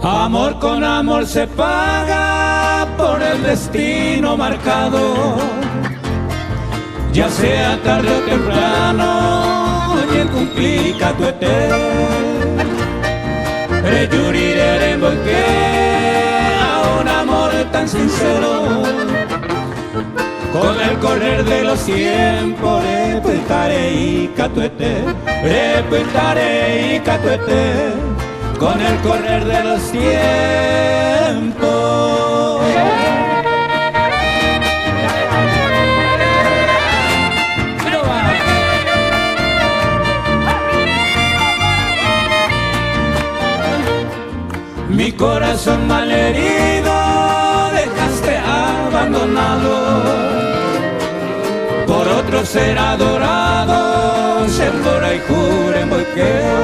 Amor con amor se paga por el destino marcado, ya sea tarde o temprano, y complica tu Reyuriré porque a un amor tan sincero, con el correr de los tiempos, repetare y catuete, con el correr de los tiempos. Mi corazón malherido dejaste abandonado, por otro ser adorado, sembora y jure en volqué.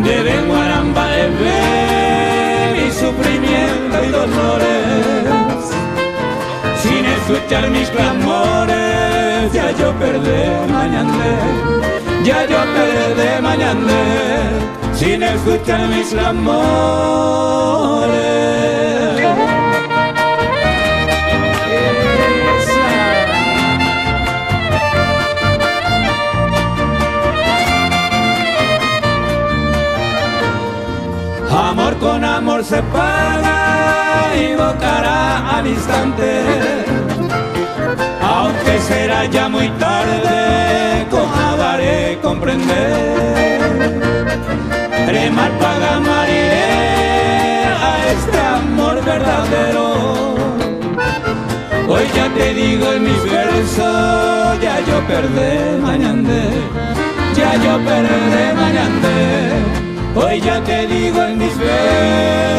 De guaramba de mi sufrimiento y dolores, sin escuchar mis clamores, ya yo perdí mañana, ya yo perdí mañana, sin escuchar mis clamores. Amor con amor se paga y votará al instante, aunque será ya muy tarde, cojabaré comprender. Remar paga mariré a este amor verdadero. Hoy ya te digo en mis versos, ya yo perdí mañana, ya yo perdí mañana. Hoy ya te digo en mis versos.